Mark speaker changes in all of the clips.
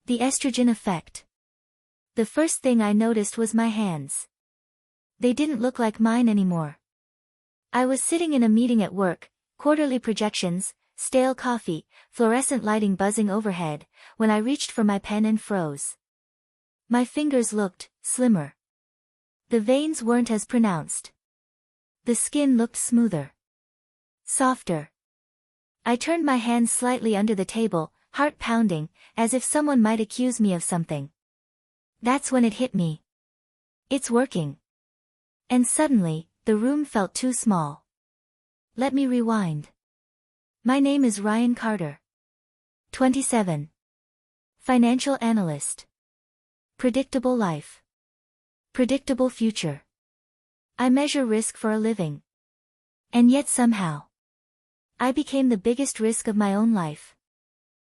Speaker 1: The estrogen effect. The first thing I noticed was my hands. They didn't look like mine anymore. I was sitting in a meeting at work, quarterly projections, stale coffee, fluorescent lighting buzzing overhead, when I reached for my pen and froze. My fingers looked slimmer. The veins weren't as pronounced. The skin looked smoother. Softer. I turned my hands slightly under the table, heart pounding, as if someone might accuse me of something. That's when it hit me. It's working. And suddenly, the room felt too small. Let me rewind. My name is Ryan Carter. 27. Financial analyst. Predictable life. Predictable future. I measure risk for a living. And yet somehow, I became the biggest risk of my own life.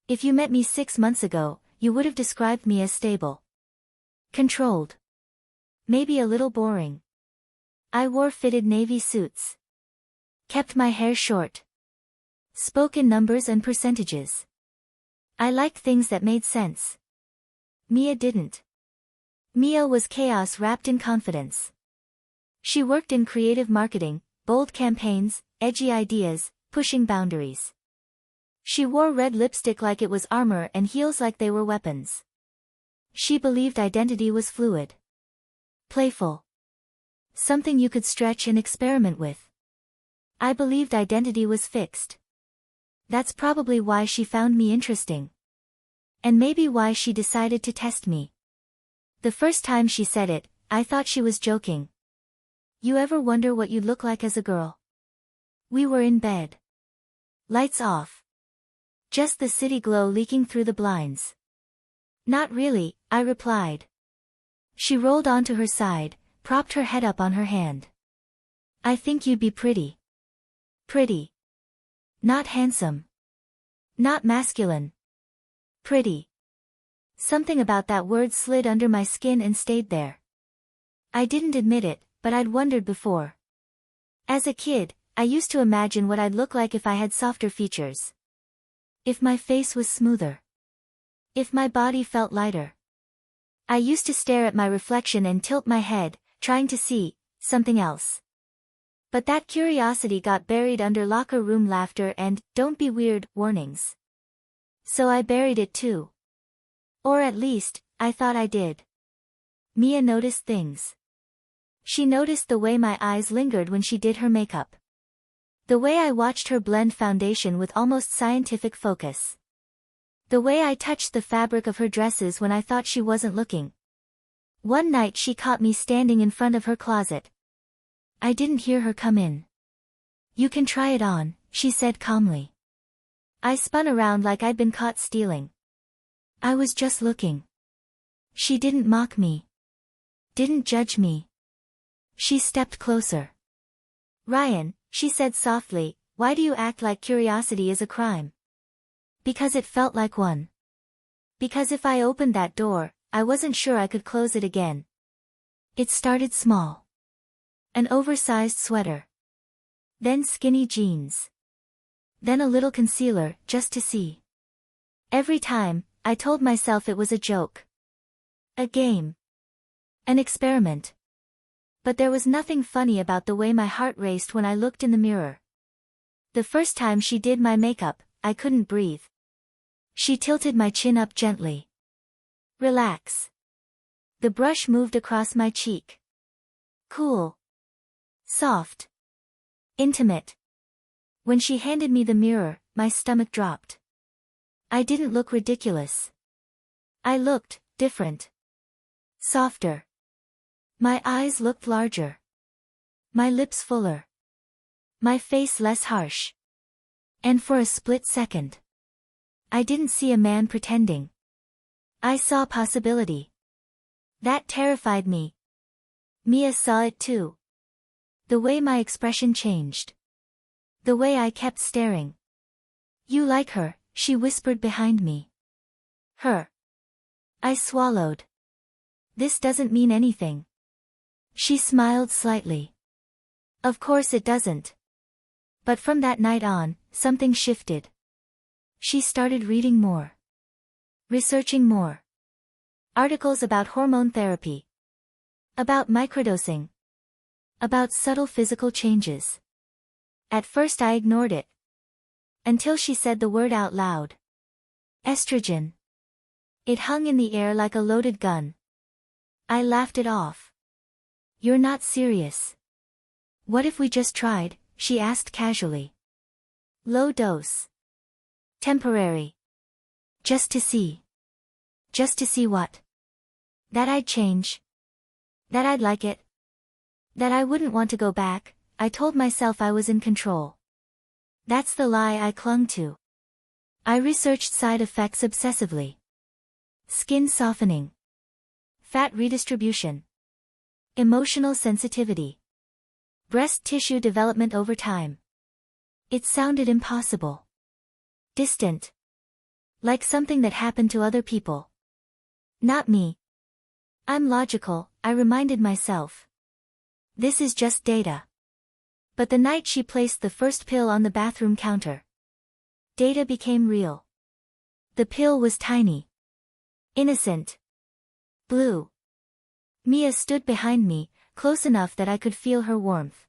Speaker 1: If you met me 6 months ago, you would have described me as stable. Controlled. Maybe a little boring. I wore fitted navy suits. Kept my hair short. Spoke in numbers and percentages. I liked things that made sense. Mia didn't. Mia was chaos wrapped in confidence. She worked in creative marketing, bold campaigns, edgy ideas, pushing boundaries. She wore red lipstick like it was armor and heels like they were weapons. She believed identity was fluid. Playful. Something you could stretch and experiment with. I believed identity was fixed. That's probably why she found me interesting. And maybe why she decided to test me. The first time she said it, I thought she was joking. You ever wonder what you'd look like as a girl? We were in bed. Lights off. Just the city glow leaking through the blinds. Not really, I replied. She rolled onto her side, propped her head up on her hand. I think you'd be pretty. Pretty. Not handsome. Not masculine. Pretty. Something about that word slid under my skin and stayed there. I didn't admit it, but I'd wondered before. As a kid, I used to imagine what I'd look like if I had softer features. If my face was smoother. If my body felt lighter. I used to stare at my reflection and tilt my head, trying to see something else. But that curiosity got buried under locker room laughter and "don't be weird" warnings. So I buried it too. Or at least, I thought I did. Mia noticed things. She noticed the way my eyes lingered when she did her makeup. The way I watched her blend foundation with almost scientific focus. The way I touched the fabric of her dresses when I thought she wasn't looking. One night she caught me standing in front of her closet. I didn't hear her come in. You can try it on, she said calmly. I spun around like I'd been caught stealing. I was just looking. She didn't mock me. Didn't judge me. She stepped closer. Ryan, she said softly, why do you act like curiosity is a crime? Because it felt like one. Because if I opened that door, I wasn't sure I could close it again. It started small. An oversized sweater. Then skinny jeans. Then a little concealer, just to see. Every time, I told myself it was a joke. A game. An experiment. But there was nothing funny about the way my heart raced when I looked in the mirror. The first time she did my makeup, I couldn't breathe. She tilted my chin up gently. Relax. The brush moved across my cheek. Cool. Soft. Intimate. When she handed me the mirror, my stomach dropped. I didn't look ridiculous. I looked different. Softer. My eyes looked larger. My lips fuller. My face less harsh. And for a split second, I didn't see a man pretending. I saw possibility. That terrified me. Mia saw it too. The way my expression changed. The way I kept staring. You like her, she whispered behind me. Her. I swallowed. This doesn't mean anything. She smiled slightly. Of course it doesn't. But from that night on, something shifted. She started reading more. Researching more. Articles about hormone therapy. About microdosing. About subtle physical changes. At first I ignored it. Until she said the word out loud. Estrogen. It hung in the air like a loaded gun. I laughed it off. You're not serious. What if we just tried? She asked casually. Low dose. Temporary. Just to see. Just to see what? That I'd change. That I'd like it. That I wouldn't want to go back. I told myself I was in control. That's the lie I clung to. I researched side effects obsessively. Skin softening. Fat redistribution. Emotional sensitivity. Breast tissue development over time. It sounded impossible. Distant. Like something that happened to other people. Not me. I'm logical, I reminded myself. This is just data. But the night she placed the first pill on the bathroom counter, data became real. The pill was tiny. Innocent. Blue. Mia stood behind me, close enough that I could feel her warmth.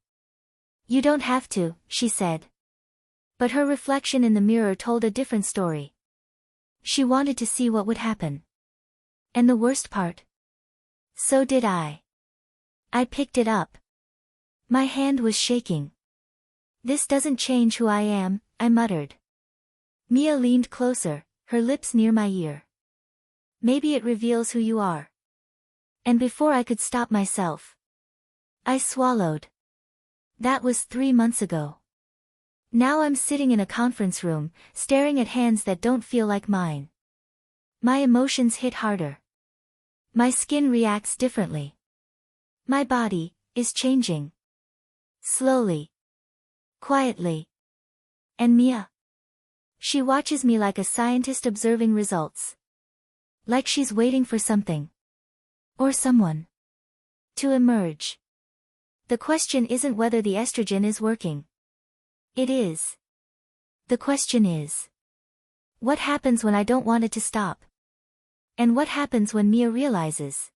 Speaker 1: You don't have to, she said. But her reflection in the mirror told a different story. She wanted to see what would happen. And the worst part? So did I. I picked it up. My hand was shaking. This doesn't change who I am, I muttered. Mia leaned closer, her lips near my ear. Maybe it reveals who you are. And before I could stop myself, I swallowed. That was 3 months ago. Now I'm sitting in a conference room, staring at hands that don't feel like mine. My emotions hit harder. My skin reacts differently. My body is changing. Slowly. Quietly. And Mia? She watches me like a scientist observing results. Like she's waiting for something. Or someone. To emerge. The question isn't whether the estrogen is working. It is. The question is, what happens when I don't want it to stop? And what happens when Mia realizes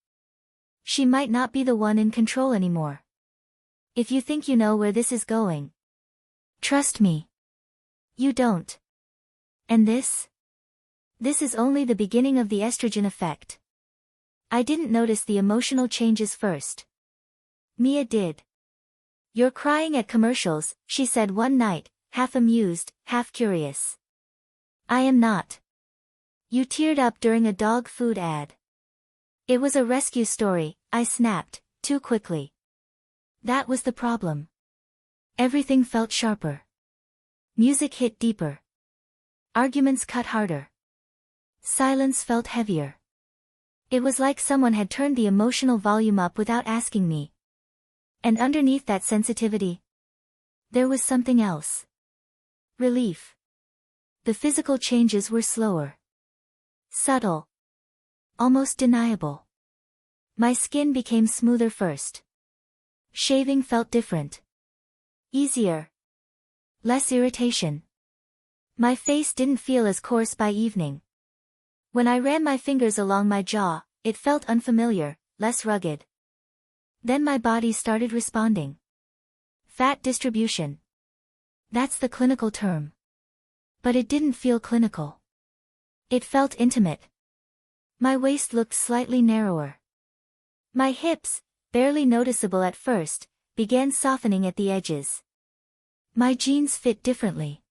Speaker 1: she might not be the one in control anymore? If you think you know where this is going, trust me. You don't. And this is only the beginning of the estrogen effect. I didn't notice the emotional changes first. Mia did. You're crying at commercials, she said one night, half amused, half curious. I am not. You teared up during a dog food ad. It was a rescue story, I snapped, too quickly. That was the problem. Everything felt sharper. Music hit deeper. Arguments cut harder. Silence felt heavier. It was like someone had turned the emotional volume up without asking me. And underneath that sensitivity, there was something else. Relief. The physical changes were slower. Subtle. Almost deniable. My skin became smoother first. Shaving felt different. Easier. Less irritation. My face didn't feel as coarse by evening. When I ran my fingers along my jaw, it felt unfamiliar, less rugged. Then my body started responding. Fat distribution. That's the clinical term. But it didn't feel clinical. It felt intimate. My waist looked slightly narrower. My hips, barely noticeable at first, began softening at the edges. My jeans fit differently.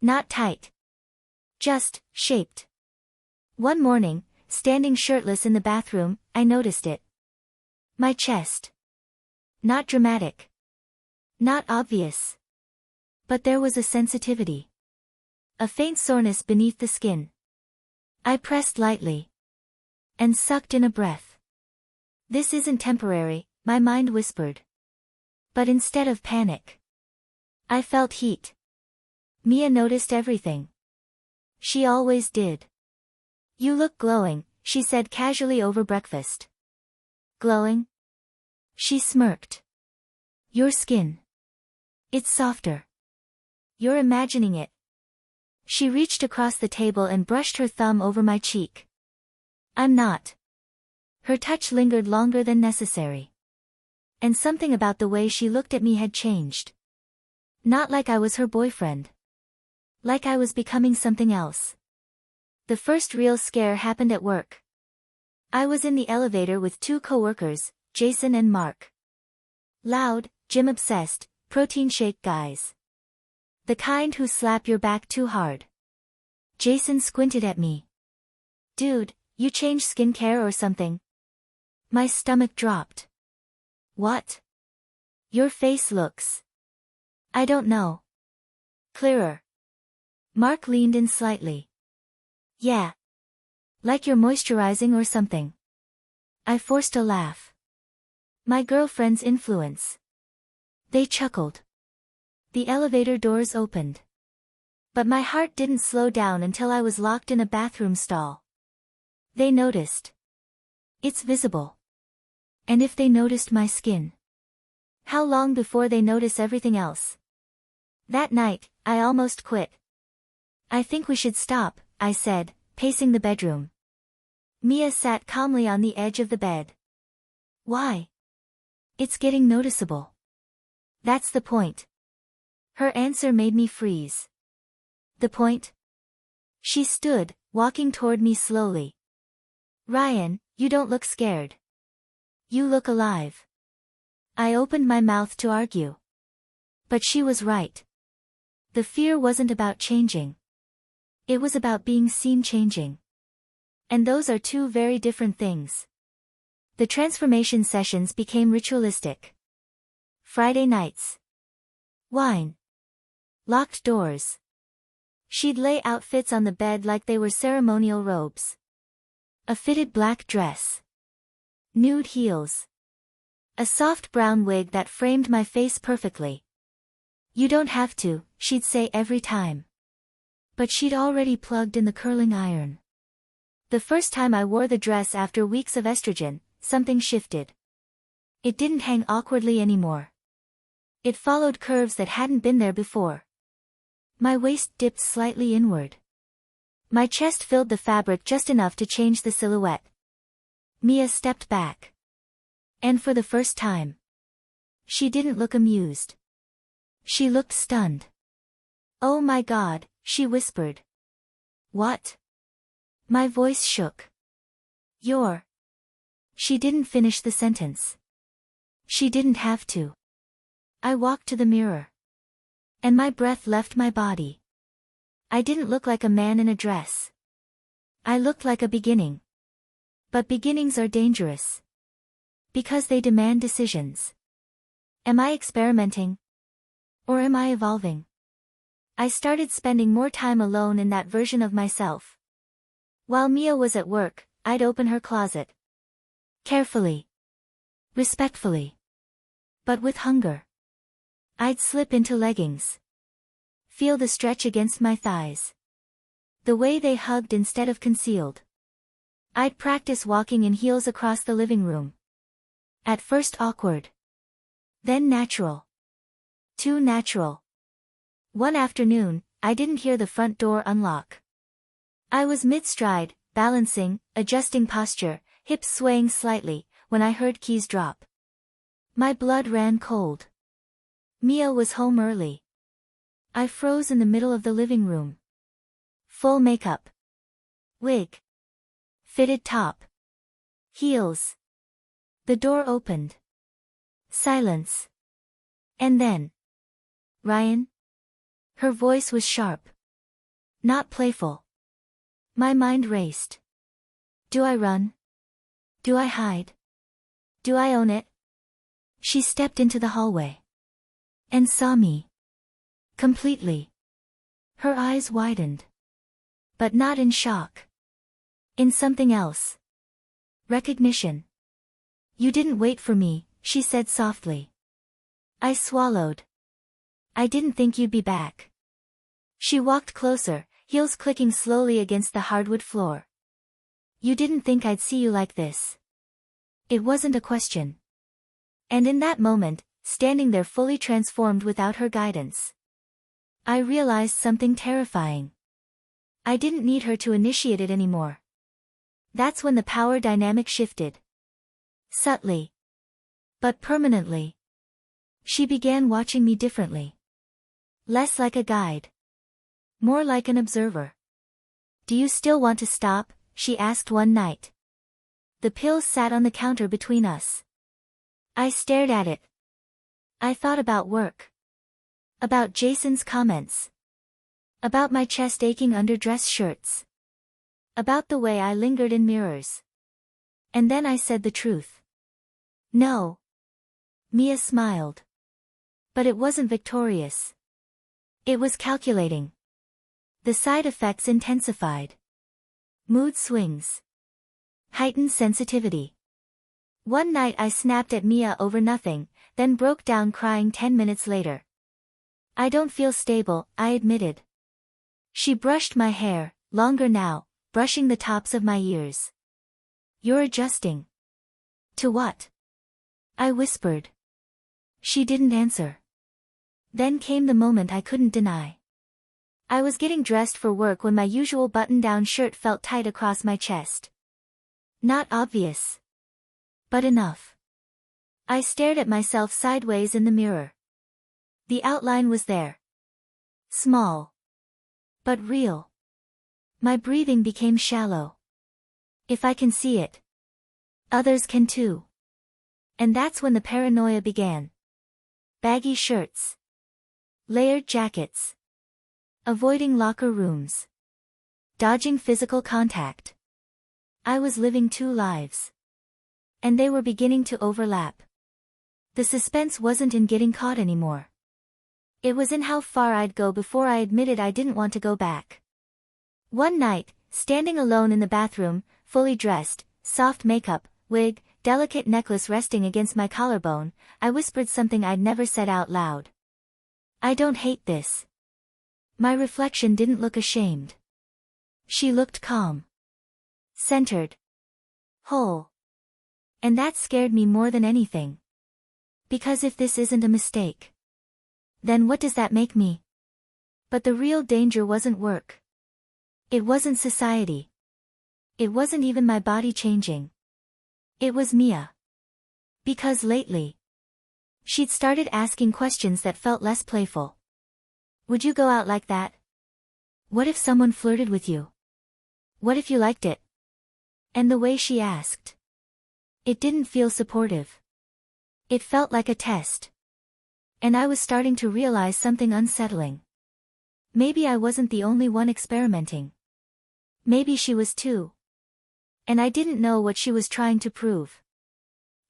Speaker 1: Not tight. Just shaped. One morning, standing shirtless in the bathroom, I noticed it. My chest. Not dramatic. Not obvious. But there was a sensitivity. A faint soreness beneath the skin. I pressed lightly. And sucked in a breath. This isn't temporary, my mind whispered. But instead of panic, I felt heat. Mia noticed everything. She always did. You look glowing, she said casually over breakfast. Glowing? She smirked. Your skin. It's softer. You're imagining it. She reached across the table and brushed her thumb over my cheek. I'm not. Her touch lingered longer than necessary. And something about the way she looked at me had changed. Not like I was her boyfriend. Like I was becoming something else. The first real scare happened at work. I was in the elevator with two coworkers, Jason and Mark. Loud, gym-obsessed, protein shake guys. The kind who slap your back too hard. Jason squinted at me. Dude, you changed skincare or something? My stomach dropped. What? Your face looks. I don't know. Clearer. Mark leaned in slightly. Yeah. Like you're moisturizing or something. I forced a laugh. My girlfriend's influence. They chuckled. The elevator doors opened. But my heart didn't slow down until I was locked in a bathroom stall. They noticed. It's visible. And if they noticed my skin? How long before they notice everything else? That night, I almost quit. I think we should stop, I said, pacing the bedroom. Mia sat calmly on the edge of the bed. Why? It's getting noticeable. That's the point. Her answer made me freeze. The point? She stood, walking toward me slowly. Ryan, you don't look scared. You look alive. I opened my mouth to argue. But she was right. The fear wasn't about changing. It was about being seen changing. And those are two very different things. The transformation sessions became ritualistic. Friday nights. Wine. Locked doors. She'd lay outfits on the bed like they were ceremonial robes. A fitted black dress. Nude heels. A soft brown wig that framed my face perfectly. You don't have to, she'd say every time. But she'd already plugged in the curling iron. The first time I wore the dress after weeks of estrogen, something shifted. It didn't hang awkwardly anymore. It followed curves that hadn't been there before. My waist dipped slightly inward. My chest filled the fabric just enough to change the silhouette. Mia stepped back. And for the first time, she didn't look amused. She looked stunned. Oh my God, she whispered. What? My voice shook. You're. She didn't finish the sentence. She didn't have to. I walked to the mirror. And my breath left my body. I didn't look like a man in a dress. I looked like a beginning. But beginnings are dangerous. Because they demand decisions. Am I experimenting? Or am I evolving? I started spending more time alone in that version of myself. While Mia was at work, I'd open her closet. Carefully. Respectfully. But with hunger. I'd slip into leggings. Feel the stretch against my thighs. The way they hugged instead of concealed. I'd practice walking in heels across the living room. At first awkward. Then natural. Too natural. One afternoon, I didn't hear the front door unlock. I was mid-stride, balancing, adjusting posture, hips swaying slightly, when I heard keys drop. My blood ran cold. Mia was home early. I froze in the middle of the living room. Full makeup. Wig. Fitted top. Heels. The door opened. Silence. And then. Ryan? Her voice was sharp. Not playful. My mind raced. Do I run? Do I hide? Do I own it? She stepped into the hallway. And saw me. Completely. Her eyes widened. But not in shock. In something else. Recognition. You didn't wait for me, she said softly. I swallowed. I didn't think you'd be back. She walked closer, heels clicking slowly against the hardwood floor. You didn't think I'd see you like this. It wasn't a question. And in that moment, standing there fully transformed without her guidance, I realized something terrifying. I didn't need her to initiate it anymore. That's when the power dynamic shifted. Subtly. But permanently. She began watching me differently. Less like a guide. More like an observer. "Do you still want to stop?" she asked one night. The pills sat on the counter between us. I stared at it. I thought about work. About Jason's comments. About my chest aching under dress shirts. About the way I lingered in mirrors. And then I said the truth. "No." Mia smiled. But it wasn't victorious. It was calculating. The side effects intensified. Mood swings. Heightened sensitivity. One night I snapped at Mia over nothing, then broke down crying 10 minutes later. "I don't feel stable," I admitted. She brushed my hair, longer now, brushing the tops of my ears. "You're adjusting." "To what?" I whispered. She didn't answer. Then came the moment I couldn't deny. I was getting dressed for work when my usual button-down shirt felt tight across my chest. Not obvious. But enough. I stared at myself sideways in the mirror. The outline was there. Small. But real. My breathing became shallow. If I can see it, others can too. And that's when the paranoia began. Baggy shirts. Layered jackets. Avoiding locker rooms. Dodging physical contact. I was living two lives. And they were beginning to overlap. The suspense wasn't in getting caught anymore. It was in how far I'd go before I admitted I didn't want to go back. One night, standing alone in the bathroom, fully dressed, soft makeup, wig, delicate necklace resting against my collarbone, I whispered something I'd never said out loud. "I don't hate this." My reflection didn't look ashamed. She looked calm. Centered. Whole. And that scared me more than anything. Because if this isn't a mistake, then what does that make me? But the real danger wasn't work. It wasn't society. It wasn't even my body changing. It was Mia. Because lately, she'd started asking questions that felt less playful. "Would you go out like that? What if someone flirted with you? What if you liked it?" And the way she asked. It didn't feel supportive. It felt like a test. And I was starting to realize something unsettling. Maybe I wasn't the only one experimenting. Maybe she was too. And I didn't know what she was trying to prove.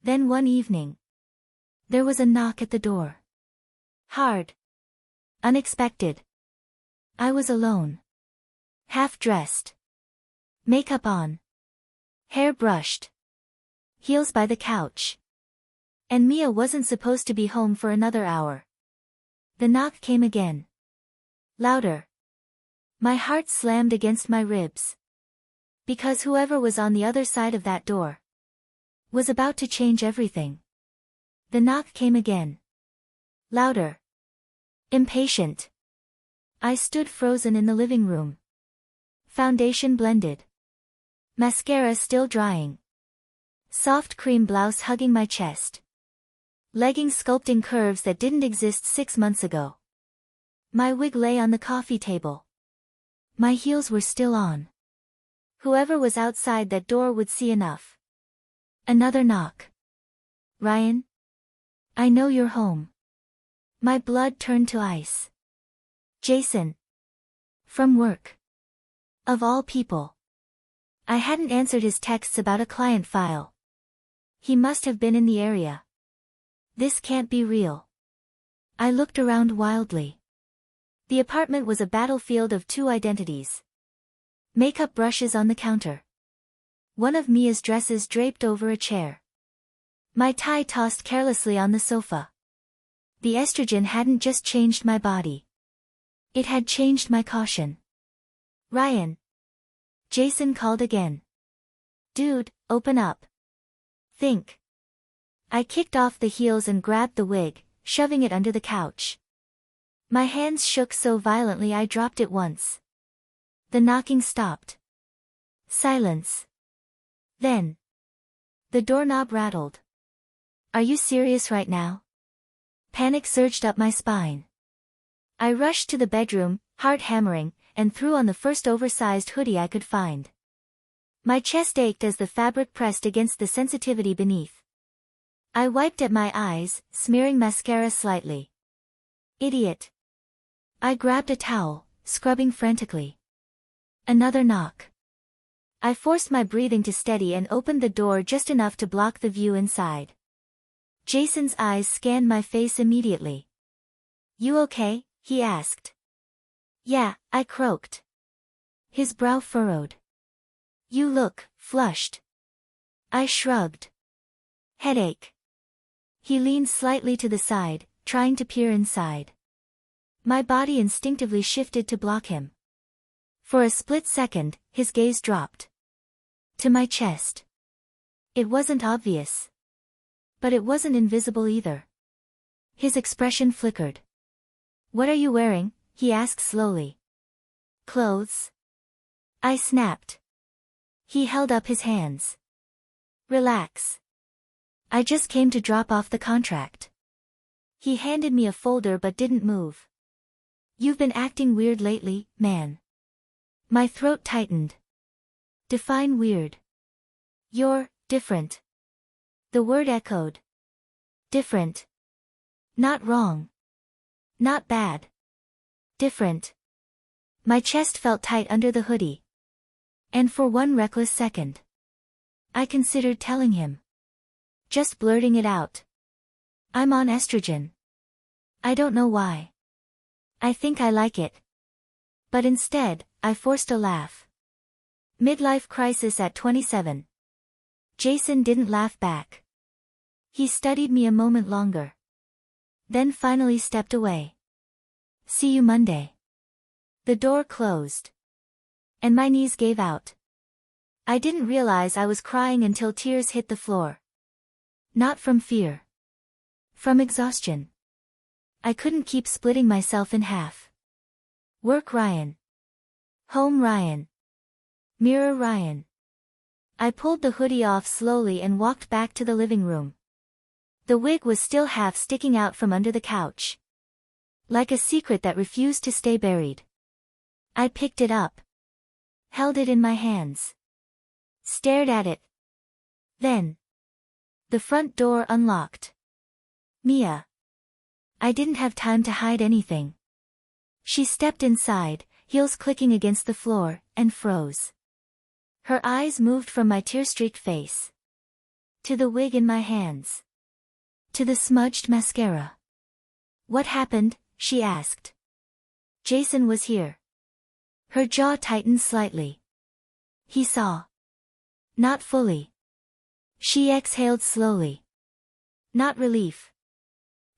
Speaker 1: Then one evening, there was a knock at the door. Hard. Unexpected. I was alone. Half-dressed. Makeup on. Hair brushed. Heels by the couch. And Mia wasn't supposed to be home for another hour. The knock came again. Louder. My heart slammed against my ribs. Because whoever was on the other side of that door was about to change everything. The knock came again. Louder. Impatient. I stood frozen in the living room. Foundation blended. Mascara still drying. Soft cream blouse hugging my chest. Leggings sculpting curves that didn't exist 6 months ago. My wig lay on the coffee table. My heels were still on. Whoever was outside that door would see enough. Another knock. "Ryan? I know you're home." My blood turned to ice. "Jason." From work. Of all people. I hadn't answered his texts about a client file. He must have been in the area. This can't be real. I looked around wildly. The apartment was a battlefield of two identities. Makeup brushes on the counter. One of Mia's dresses draped over a chair. My tie tossed carelessly on the sofa. The estrogen hadn't just changed my body. It had changed my caution. "Ryan." Jason called again. "Dude, open up. Think." I kicked off the heels and grabbed the wig, shoving it under the couch. My hands shook so violently I dropped it once. The knocking stopped. Silence. Then. The doorknob rattled. Are you serious right now? Panic surged up my spine. I rushed to the bedroom, heart hammering, and threw on the first oversized hoodie I could find. My chest ached as the fabric pressed against the sensitivity beneath. I wiped at my eyes, smearing mascara slightly. Idiot. I grabbed a towel, scrubbing frantically. Another knock. I forced my breathing to steady and opened the door just enough to block the view inside. Jason's eyes scanned my face immediately. You okay? He asked. Yeah, I croaked. His brow furrowed. You look flushed. I shrugged. Headache. He leaned slightly to the side, trying to peer inside. My body instinctively shifted to block him. For a split second, his gaze dropped. To my chest. It wasn't obvious. But it wasn't invisible either. His expression flickered. What are you wearing? He asked slowly. Clothes. I snapped. He held up his hands. Relax. I just came to drop off the contract. He handed me a folder but didn't move. You've been acting weird lately, man. My throat tightened. Define weird. You're different. The word echoed. Different. Not wrong. Not bad. Different. My chest felt tight under the hoodie. And for one reckless second, I considered telling him. Just blurting it out. I'm on estrogen. I don't know why. I think I like it. But instead, I forced a laugh. Midlife crisis at 27. Jason didn't laugh back. He studied me a moment longer. Then finally stepped away. See you Monday. The door closed. And my knees gave out. I didn't realize I was crying until tears hit the floor. Not from fear. From exhaustion. I couldn't keep splitting myself in half. Work Ryan. Home Ryan. Mirror Ryan. I pulled the hoodie off slowly and walked back to the living room. The wig was still half sticking out from under the couch. Like a secret that refused to stay buried. I picked it up. Held it in my hands. Stared at it. Then. The front door unlocked. Mia. I didn't have time to hide anything. She stepped inside, heels clicking against the floor, and froze. Her eyes moved from my tear-streaked face. To the wig in my hands. To the smudged mascara. What happened? She asked. Jason was here. Her jaw tightened slightly. He saw. Not fully. She exhaled slowly. Not relief.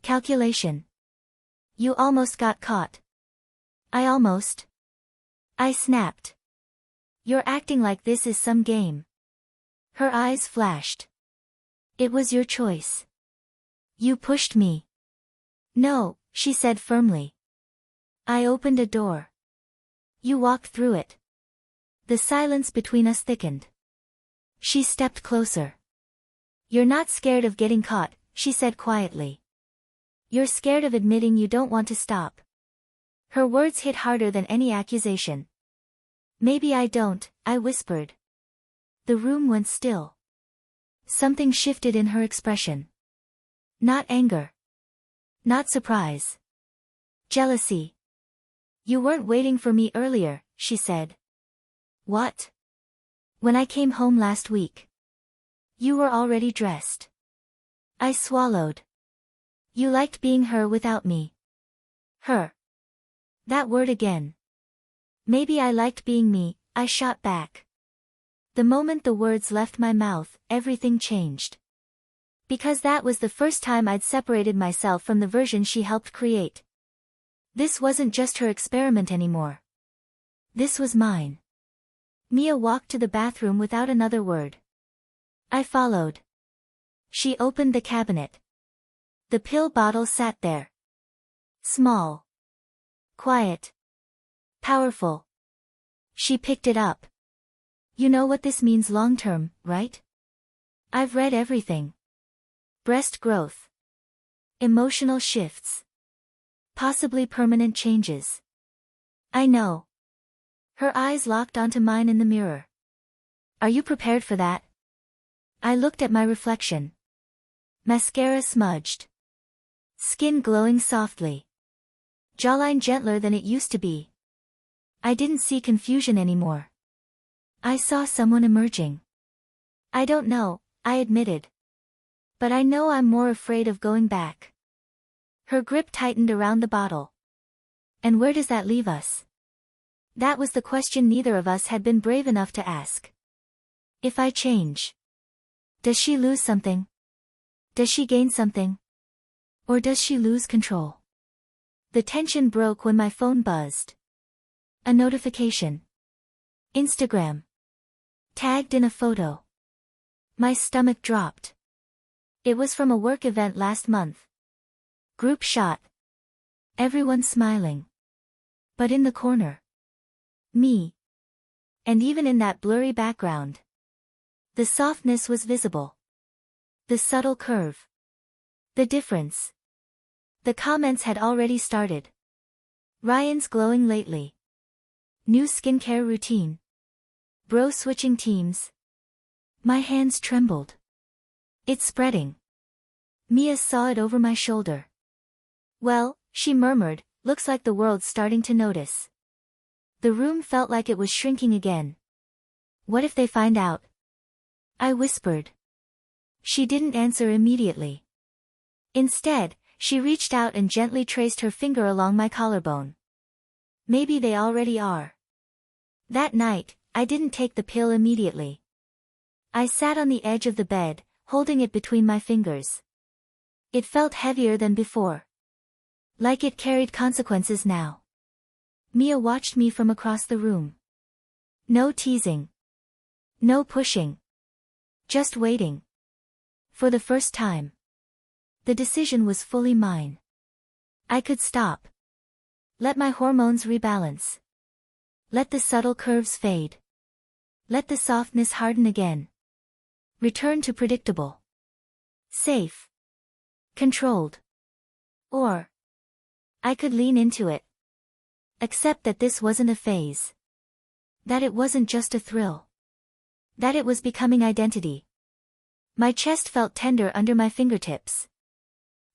Speaker 1: Calculation. You almost got caught. I almost. I snapped. You're acting like this is some game. Her eyes flashed. It was your choice. You pushed me. No, she said firmly. I opened a door. You walked through it. The silence between us thickened. She stepped closer. You're not scared of getting caught, she said quietly. You're scared of admitting you don't want to stop. Her words hit harder than any accusation. Maybe I don't, I whispered. The room went still. Something shifted in her expression. Not anger. Not surprise. Jealousy. You weren't waiting for me earlier, she said. What? When I came home last week. You were already dressed. I swallowed. You liked being her without me. Her. That word again. Maybe I liked being me, I shot back. The moment the words left my mouth, everything changed. Because that was the first time I'd separated myself from the version she helped create. This wasn't just her experiment anymore. This was mine. Mia walked to the bathroom without another word. I followed. She opened the cabinet. The pill bottle sat there. Small. Quiet. Powerful. She picked it up. You know what this means long term, right? I've read everything. Breast growth. Emotional shifts. Possibly permanent changes. I know. Her eyes locked onto mine in the mirror. Are you prepared for that? I looked at my reflection. Mascara smudged. Skin glowing softly. Jawline gentler than it used to be. I didn't see confusion anymore. I saw someone emerging. I don't know, I admitted. But I know I'm more afraid of going back. Her grip tightened around the bottle. And where does that leave us? That was the question neither of us had been brave enough to ask. If I change, does she lose something? Does she gain something? Or does she lose control? The tension broke when my phone buzzed. A notification. Instagram. Tagged in a photo. My stomach dropped. It was from a work event last month. Group shot. Everyone smiling. But in the corner. Me. And even in that blurry background. The softness was visible. The subtle curve. The difference. The comments had already started. Ryan's glowing lately. New skincare routine. Bro switching teams. My hands trembled. It's spreading. Mia saw it over my shoulder. Well, she murmured, looks like the world's starting to notice. The room felt like it was shrinking again. What if they find out? I whispered. She didn't answer immediately. Instead, she reached out and gently traced her finger along my collarbone. Maybe they already are. That night, I didn't take the pill immediately. I sat on the edge of the bed, holding it between my fingers. It felt heavier than before. Like it carried consequences now. Mia watched me from across the room. No teasing. No pushing. Just waiting. For the first time. The decision was fully mine. I could stop. Let my hormones rebalance. Let the subtle curves fade. Let the softness harden again. Return to predictable. Safe. Controlled. Or I could lean into it. Accept that this wasn't a phase. That it wasn't just a thrill. That it was becoming identity. My chest felt tender under my fingertips.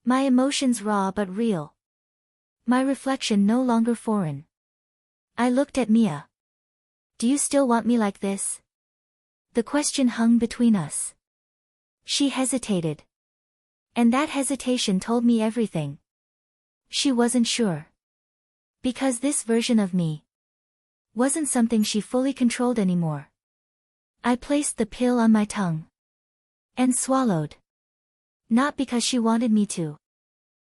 Speaker 1: My emotions raw but real. My reflection no longer foreign. I looked at Mia. Do you still want me like this? The question hung between us. She hesitated. And that hesitation told me everything. She wasn't sure. Because this version of me wasn't something she fully controlled anymore. I placed the pill on my tongue. And swallowed. Not because she wanted me to.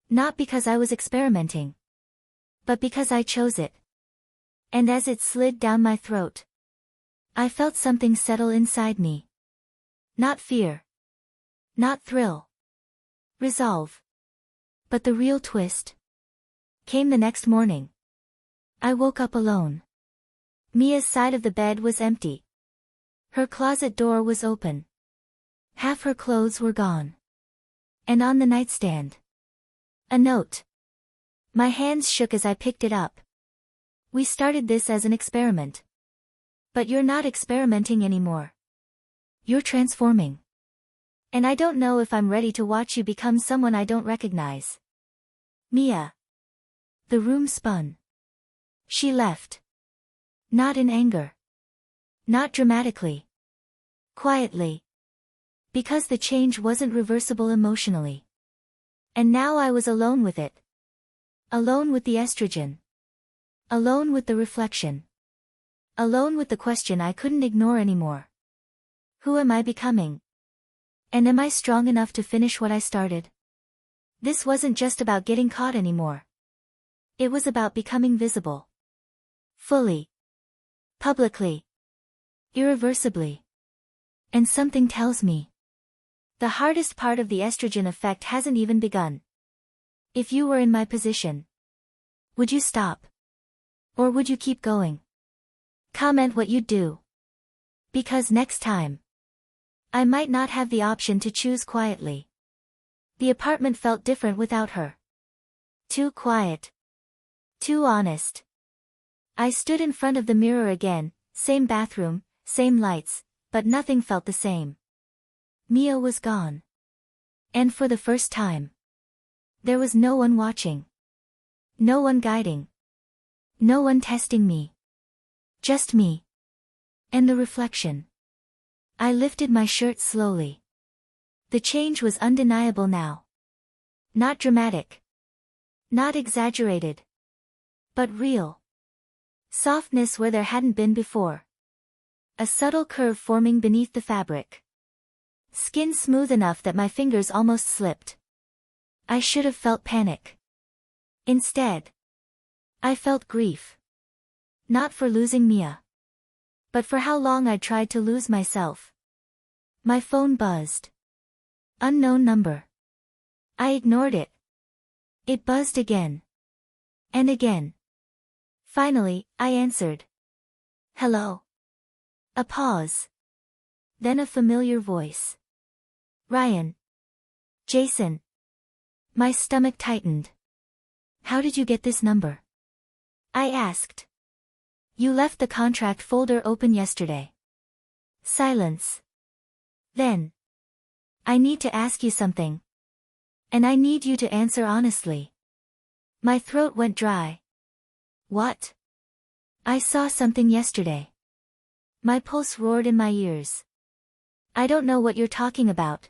Speaker 1: Not because I was experimenting. But because I chose it. And as it slid down my throat, I felt something settle inside me. Not fear. Not thrill. Resolve. But the real twist came the next morning. I woke up alone. Mia's side of the bed was empty. Her closet door was open. Half her clothes were gone. And on the nightstand, a note. My hands shook as I picked it up. We started this as an experiment. But you're not experimenting anymore. You're transforming. And I don't know if I'm ready to watch you become someone I don't recognize. Mia. The room spun. She left. Not in anger. Not dramatically. Quietly. Because the change wasn't reversible emotionally. And now I was alone with it. Alone with the estrogen. Alone with the reflection. Alone with the question I couldn't ignore anymore. Who am I becoming? And am I strong enough to finish what I started? This wasn't just about getting caught anymore. It was about becoming visible. Fully. Publicly. Irreversibly. And something tells me the hardest part of the estrogen effect hasn't even begun. If you were in my position, would you stop? Or would you keep going? Comment what you'd do. Because next time, I might not have the option to choose quietly. The apartment felt different without her. Too quiet. Too honest. I stood in front of the mirror again, same bathroom, same lights, but nothing felt the same. Mia was gone. And for the first time, there was no one watching. No one guiding. No one testing me. Just me. And the reflection. I lifted my shirt slowly. The change was undeniable now. Not dramatic. Not exaggerated. But real. Softness where there hadn't been before. A subtle curve forming beneath the fabric. Skin smooth enough that my fingers almost slipped. I should have felt panic. Instead, I felt grief. Not for losing Mia, but for how long I'd tried to lose myself. My phone buzzed. Unknown number. I ignored it. It buzzed again. And again. Finally, I answered. Hello. A pause. Then a familiar voice. Ryan. Jason. My stomach tightened. How did you get this number? I asked. You left the contract folder open yesterday. Silence. Then. I need to ask you something. And I need you to answer honestly. My throat went dry. What? I saw something yesterday. My pulse roared in my ears. I don't know what you're talking about.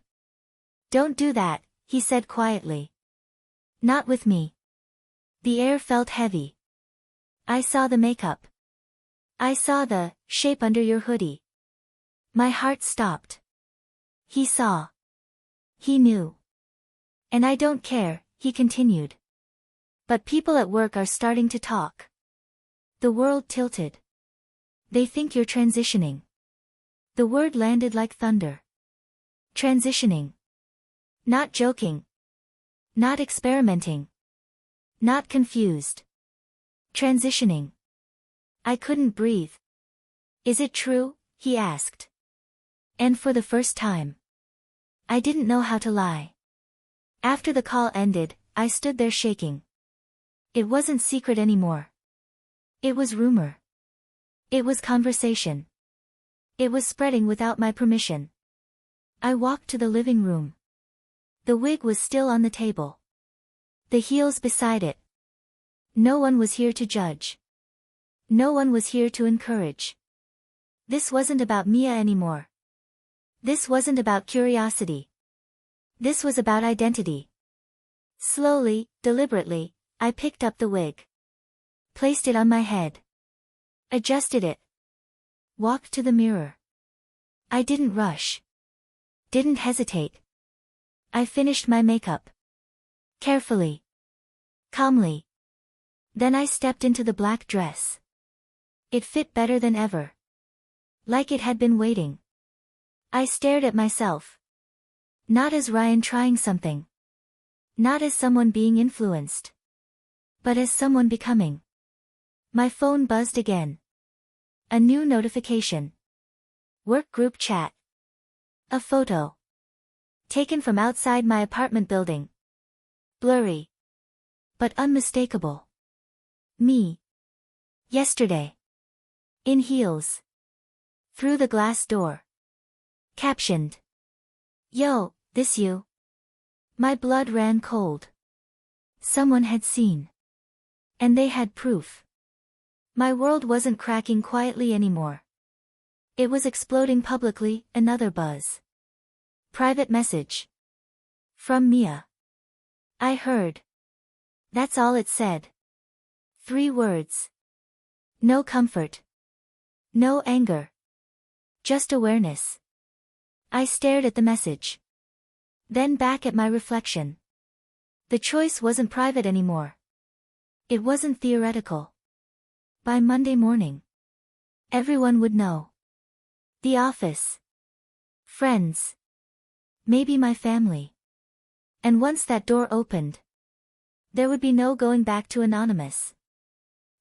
Speaker 1: Don't do that, he said quietly. Not with me. The air felt heavy. I saw the makeup. I saw the shape under your hoodie. My heart stopped. He saw. He knew. And I don't care, he continued. But people at work are starting to talk. The world tilted. They think you're transitioning. The word landed like thunder. Transitioning. Not joking. Not experimenting. Not confused. Transitioning. I couldn't breathe. Is it true? He asked. And for the first time, I didn't know how to lie. After the call ended, I stood there shaking. It wasn't secret anymore. It was rumor. It was conversation. It was spreading without my permission. I walked to the living room. The wig was still on the table. The heels beside it. No one was here to judge. No one was here to encourage. This wasn't about Mia anymore. This wasn't about curiosity. This was about identity. Slowly, deliberately, I picked up the wig. Placed it on my head. Adjusted it. Walked to the mirror. I didn't rush. Didn't hesitate. I finished my makeup. Carefully. Calmly. Then I stepped into the black dress. It fit better than ever. Like it had been waiting. I stared at myself. Not as Ryan trying something. Not as someone being influenced. But as someone becoming. My phone buzzed again. A new notification. Work group chat. A photo. Taken from outside my apartment building. Blurry. But unmistakable. Me. Yesterday. In heels. Through the glass door. Captioned. Yo, this you? My blood ran cold. Someone had seen. And they had proof. My world wasn't cracking quietly anymore. It was exploding publicly, another buzz. Private message. From Mia. I heard. That's all it said. 3 words. No comfort. No anger. Just awareness. I stared at the message. Then back at my reflection. The choice wasn't private anymore. It wasn't theoretical. By Monday morning, everyone would know. The office. Friends. Maybe my family. And once that door opened, there would be no going back to anonymous.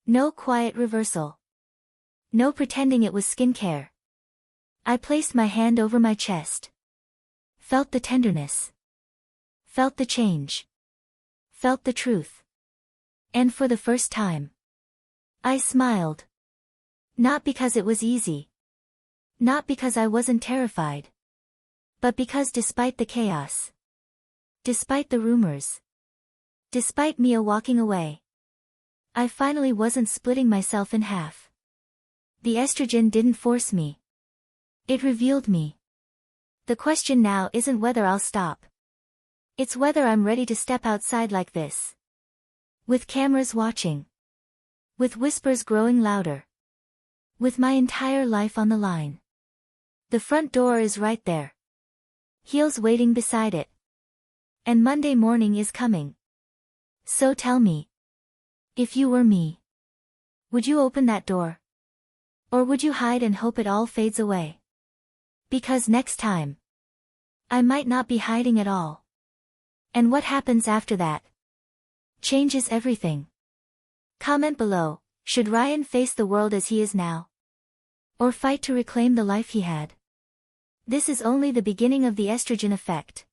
Speaker 1: No quiet reversal. No pretending it was skincare. I placed my hand over my chest. Felt the tenderness. Felt the change. Felt the truth. And for the first time, I smiled. Not because it was easy. Not because I wasn't terrified. But because despite the chaos, despite the rumors, despite Mia walking away, I finally wasn't splitting myself in half. The estrogen didn't force me. It revealed me. The question now isn't whether I'll stop. It's whether I'm ready to step outside like this. With cameras watching. With whispers growing louder. With my entire life on the line. The front door is right there. Heels waiting beside it. And Monday morning is coming. So tell me. If you were me, would you open that door? Or would you hide and hope it all fades away? Because next time, I might not be hiding at all. And what happens after that changes everything. Comment below, should Ryan face the world as he is now? Or fight to reclaim the life he had? This is only the beginning of the estrogen effect.